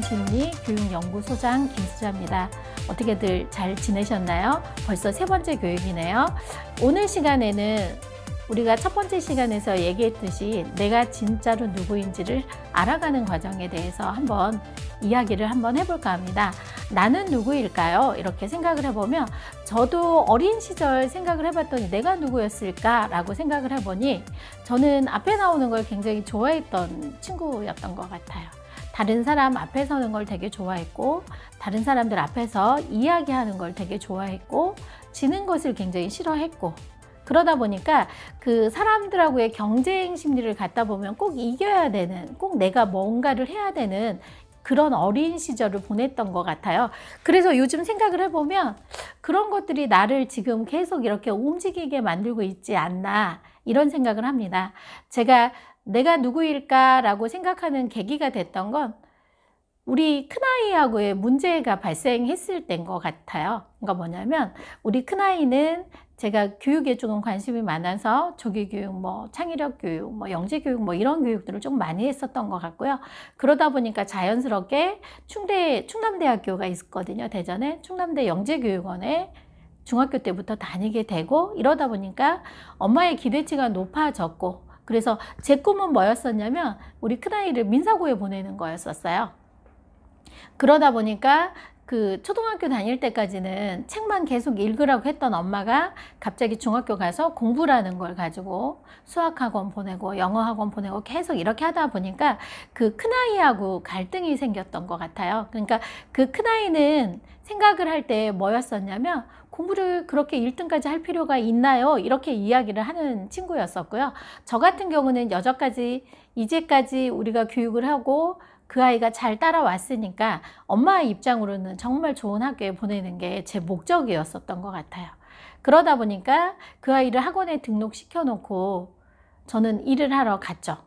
정신심리교육연구소장 김수자입니다. 어떻게들 잘 지내셨나요? 벌써 세 번째 교육이네요. 오늘 시간에는 우리가 첫 번째 시간에서 얘기했듯이 내가 진짜로 누구인지를 알아가는 과정에 대해서 한번 이야기를 한번 해볼까 합니다. 나는 누구일까요? 이렇게 생각을 해보면 저도 어린 시절 생각을 해봤더니 내가 누구였을까라고 생각을 해보니 저는 앞에 나오는 걸 굉장히 좋아했던 친구였던 것 같아요. 다른 사람 앞에 서는 걸 되게 좋아했고 다른 사람들 앞에서 이야기하는 걸 되게 좋아했고 지는 것을 굉장히 싫어했고 그러다 보니까 그 사람들하고의 경쟁 심리를 갖다 보면 꼭 이겨야 되는, 꼭 내가 뭔가를 해야 되는 그런 어린 시절을 보냈던 것 같아요. 그래서 요즘 생각을 해보면 그런 것들이 나를 지금 계속 이렇게 움직이게 만들고 있지 않나 이런 생각을 합니다. 제가 내가 누구일까라고 생각하는 계기가 됐던 건 우리 큰아이하고의 문제가 발생했을 때인 것 같아요. 그러니까 뭐냐면 우리 큰아이는 제가 교육에 조금 관심이 많아서 조기교육, 창의력 교육, 영재교육 이런 교육들을 좀 많이 했었던 것 같고요. 그러다 보니까 자연스럽게 충남대학교가 있었거든요. 대전에 충남대 영재교육원에 중학교 때부터 다니게 되고 이러다 보니까 엄마의 기대치가 높아졌고 그래서 제 꿈은 뭐였었냐면 우리 큰아이를 민사고에 보내는 거였었어요. 그러다 보니까 그 초등학교 다닐 때까지는 책만 계속 읽으라고 했던 엄마가 갑자기 중학교 가서 공부라는 걸 가지고 수학학원 보내고 영어학원 보내고 계속 이렇게 하다 보니까 그 큰아이하고 갈등이 생겼던 것 같아요. 그러니까 그 큰아이는 생각을 할 때 뭐였었냐면 공부를 그렇게 1등까지 할 필요가 있나요? 이렇게 이야기를 하는 친구였었고요. 저 같은 경우는 이제까지 우리가 교육을 하고 그 아이가 잘 따라왔으니까 엄마의 입장으로는 정말 좋은 학교에 보내는 게 제 목적이었었던 것 같아요. 그러다 보니까 그 아이를 학원에 등록시켜 놓고 저는 일을 하러 갔죠.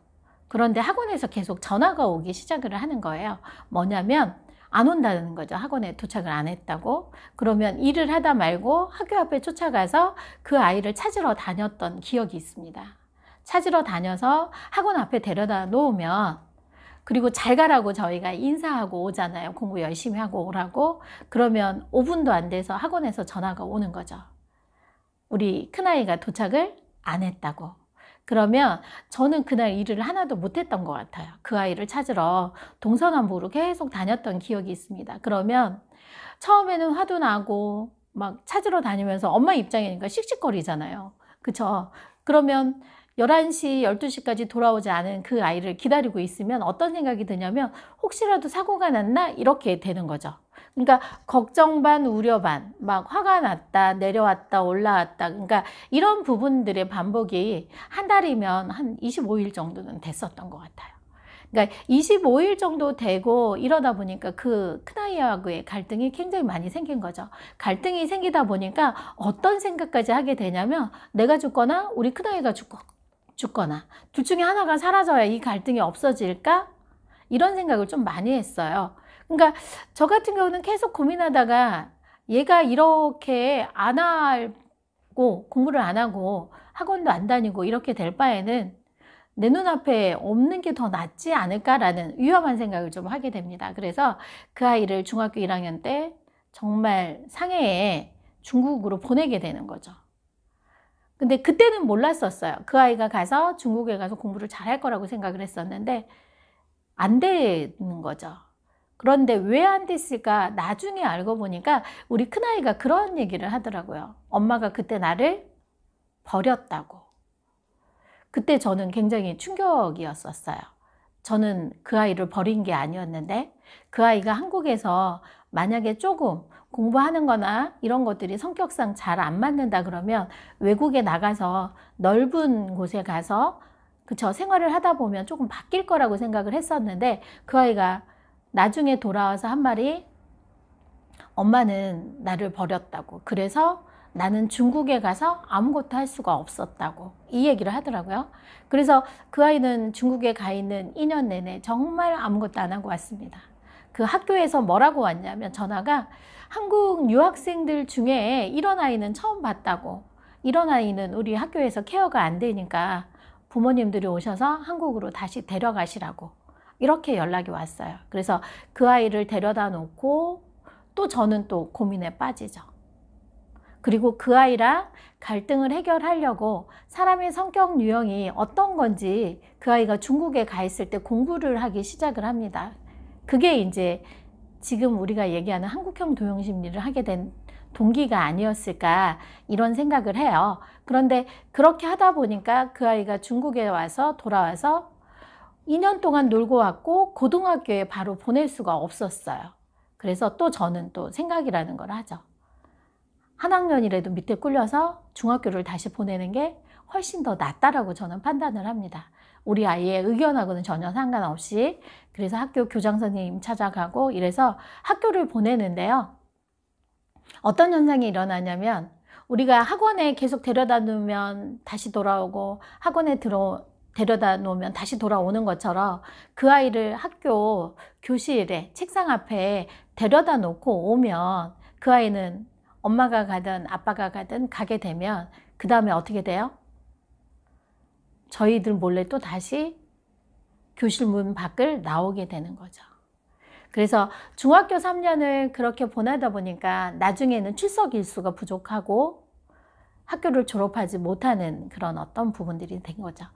그런데 학원에서 계속 전화가 오기 시작을 하는 거예요. 뭐냐면 안 온다는 거죠. 학원에 도착을 안 했다고. 그러면 일을 하다 말고 학교 앞에 쫓아가서 그 아이를 찾으러 다녔던 기억이 있습니다. 찾으러 다녀서 학원 앞에 데려다 놓으면 그리고 잘 가라고 저희가 인사하고 오잖아요. 공부 열심히 하고 오라고. 그러면 5분도 안 돼서 학원에서 전화가 오는 거죠. 우리 큰아이가 도착을 안 했다고. 그러면 저는 그날 일을 하나도 못했던 것 같아요. 그 아이를 찾으러 동서남북으로 계속 다녔던 기억이 있습니다. 그러면 처음에는 화도 나고 막 찾으러 다니면서 엄마 입장이니까 씩씩거리잖아요. 그쵸? 그러면 11시, 12시까지 돌아오지 않은 그 아이를 기다리고 있으면 어떤 생각이 드냐면 혹시라도 사고가 났나? 이렇게 되는 거죠. 그러니까 걱정 반, 우려 반, 막 화가 났다, 내려왔다, 올라왔다. 그러니까 이런 부분들의 반복이 한 달이면 한 25일 정도는 됐었던 것 같아요. 그러니까 25일 정도 되고 이러다 보니까 그 큰아이하고의 갈등이 굉장히 많이 생긴 거죠. 갈등이 생기다 보니까 어떤 생각까지 하게 되냐면 내가 죽거나 우리 큰아이가 죽거나 둘 중에 하나가 사라져야 이 갈등이 없어질까? 이런 생각을 좀 많이 했어요. 그러니까 저 같은 경우는 계속 고민하다가 얘가 이렇게 안 하고 공부를 안 하고 학원도 안 다니고 이렇게 될 바에는 내 눈앞에 없는 게 더 낫지 않을까라는 위험한 생각을 좀 하게 됩니다. 그래서 그 아이를 중학교 1학년 때 정말 상해에 중국으로 보내게 되는 거죠. 근데 그때는 몰랐었어요. 그 아이가 가서 중국에 가서 공부를 잘할 거라고 생각을 했었는데 안 되는 거죠. 그런데 왜 안 됐을까? 나중에 알고 보니까 우리 큰아이가 그런 얘기를 하더라고요. 엄마가 그때 나를 버렸다고. 그때 저는 굉장히 충격이었었어요. 저는 그 아이를 버린 게 아니었는데 그 아이가 한국에서 만약에 조금 공부하는 거나 이런 것들이 성격상 잘 안 맞는다 그러면 외국에 나가서 넓은 곳에 가서 생활을 하다 보면 조금 바뀔 거라고 생각을 했었는데 그 아이가 나중에 돌아와서 한 말이 엄마는 나를 버렸다고. 그래서 나는 중국에 가서 아무것도 할 수가 없었다고 이 얘기를 하더라고요. 그래서 그 아이는 중국에 가 있는 2년 내내 정말 아무것도 안 하고 왔습니다. 그 학교에서 뭐라고 왔냐면 전화가 한국 유학생들 중에 이런 아이는 처음 봤다고, 이런 아이는 우리 학교에서 케어가 안 되니까 부모님들이 오셔서 한국으로 다시 데려가시라고 이렇게 연락이 왔어요. 그래서 그 아이를 데려다 놓고 또 저는 또 고민에 빠지죠. 그리고 그 아이랑 갈등을 해결하려고 사람의 성격 유형이 어떤 건지 그 아이가 중국에 가 있을 때 공부를 하기 시작을 합니다. 그게 이제 지금 우리가 얘기하는 한국형 도용심리를 하게 된 동기가 아니었을까 이런 생각을 해요. 그런데 그렇게 하다 보니까 그 아이가 중국에 와서 돌아와서 2년 동안 놀고 왔고 고등학교에 바로 보낼 수가 없었어요. 그래서 또 저는 또 생각이라는 걸 하죠. 한 학년이라도 밑에 꿀려서 중학교를 다시 보내는 게 훨씬 더 낫다라고 저는 판단을 합니다. 우리 아이의 의견하고는 전혀 상관없이. 그래서 학교 교장 선생님 찾아가고 이래서 학교를 보내는데요. 어떤 현상이 일어나냐면 우리가 학원에 계속 데려다 놓으면 다시 돌아오고 학원에 데려다 놓으면 다시 돌아오는 것처럼 그 아이를 학교 교실에 책상 앞에 데려다 놓고 오면 그 아이는 엄마가 가든 아빠가 가든 가게 되면 그 다음에 어떻게 돼요? 저희들 몰래 또 다시 교실 문 밖을 나오게 되는 거죠. 그래서 중학교 3년을 그렇게 보내다 보니까 나중에는 출석 일수가 부족하고 학교를 졸업하지 못하는 그런 어떤 부분들이 된 거죠.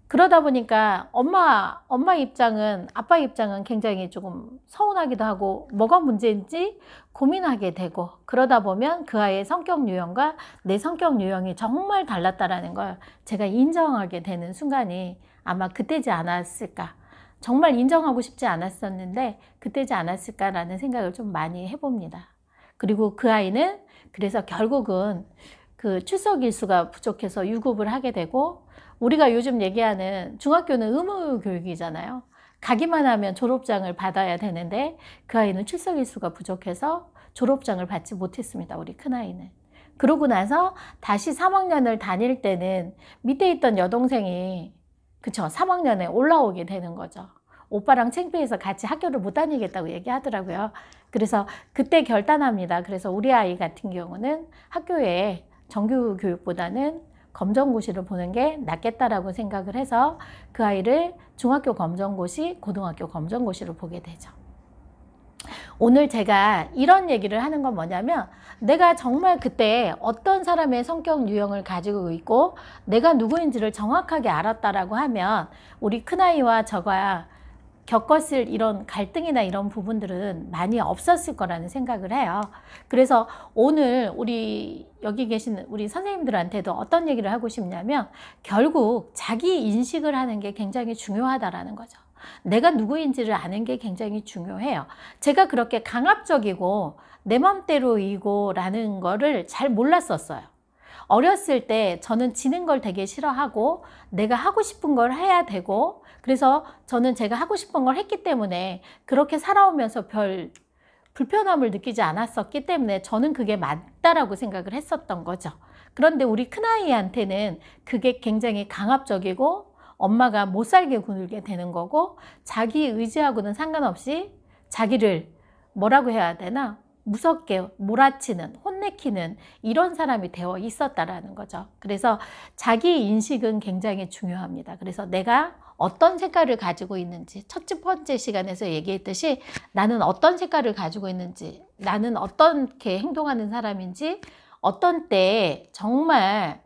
그러다 보니까 엄마 입장은, 아빠 입장은 굉장히 조금 서운하기도 하고 뭐가 문제인지 고민하게 되고, 그러다 보면 그 아이의 성격 유형과 내 성격 유형이 정말 달랐다라는 걸 제가 인정하게 되는 순간이 아마 그때지 않았을까. 정말 인정하고 싶지 않았었는데 그때지 않았을까라는 생각을 좀 많이 해봅니다. 그리고 그 아이는 그래서 결국은 그 출석 일수가 부족해서 유급을 하게 되고, 우리가 요즘 얘기하는 중학교는 의무 교육이잖아요. 가기만 하면 졸업장을 받아야 되는데 그 아이는 출석 일수가 부족해서 졸업장을 받지 못했습니다. 우리 큰아이는. 그러고 나서 다시 3학년을 다닐 때는 밑에 있던 여동생이 3학년에 올라오게 되는 거죠. 오빠랑 창피해서 같이 학교를 못 다니겠다고 얘기하더라고요. 그래서 그때 결단합니다. 그래서 우리 아이 같은 경우는 학교에 정규 교육보다는 검정고시를 보는 게 낫겠다라고 생각을 해서 그 아이를 중학교 검정고시, 고등학교 검정고시를 보게 되죠. 오늘 제가 이런 얘기를 하는 건 뭐냐면, 내가 정말 그때 어떤 사람의 성격 유형을 가지고 있고 내가 누구인지를 정확하게 알았다라고 하면 우리 큰아이와 저가 겪었을 이런 갈등이나 이런 부분들은 많이 없었을 거라는 생각을 해요. 그래서 오늘 우리 여기 계신 우리 선생님들한테도 어떤 얘기를 하고 싶냐면, 결국 자기 인식을 하는 게 굉장히 중요하다라는 거죠. 내가 누구인지를 아는 게 굉장히 중요해요. 제가 그렇게 강압적이고 내 맘대로이고 라는 거를 잘 몰랐었어요. 어렸을 때 저는 지는 걸 되게 싫어하고 내가 하고 싶은 걸 해야 되고, 그래서 저는 제가 하고 싶은 걸 했기 때문에 그렇게 살아오면서 별 불편함을 느끼지 않았었기 때문에 저는 그게 맞다라고 생각을 했었던 거죠. 그런데 우리 큰아이한테는 그게 굉장히 강압적이고 엄마가 못 살게 굴게 되는 거고, 자기 의지하고는 상관없이 자기를 뭐라고 해야 되나, 무섭게 몰아치는, 혼내키는 이런 사람이 되어 있었다라는 거죠. 그래서 자기 인식은 굉장히 중요합니다. 그래서 내가 어떤 색깔을 가지고 있는지, 첫 번째 시간에서 얘기했듯이 나는 어떤 색깔을 가지고 있는지, 나는 어떻게 행동하는 사람인지, 어떤 때에 정말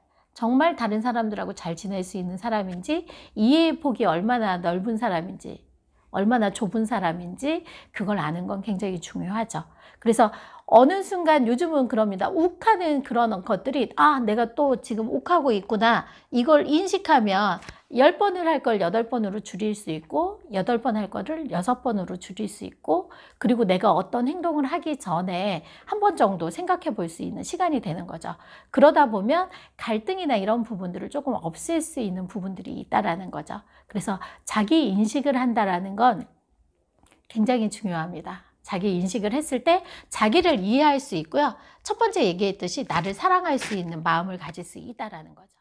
다른 사람들하고 잘 지낼 수 있는 사람인지, 이해의 폭이 얼마나 넓은 사람인지, 얼마나 좁은 사람인지 그걸 아는 건 굉장히 중요하죠. 그래서 어느 순간 요즘은 그럽니다. 욱하는 그런 것들이, 아, 내가 또 지금 욱하고 있구나. 이걸 인식하면 10번을 할 걸 8번으로 줄일 수 있고 8번 할 거를 6번으로 줄일 수 있고, 그리고 내가 어떤 행동을 하기 전에 한 번 정도 생각해 볼 수 있는 시간이 되는 거죠. 그러다 보면 갈등이나 이런 부분들을 조금 없앨 수 있는 부분들이 있다라는 거죠. 그래서 자기 인식을 한다라는 건 굉장히 중요합니다. 자기 인식을 했을 때 자기를 이해할 수 있고요. 첫 번째 얘기했듯이 나를 사랑할 수 있는 마음을 가질 수 있다라는 거죠.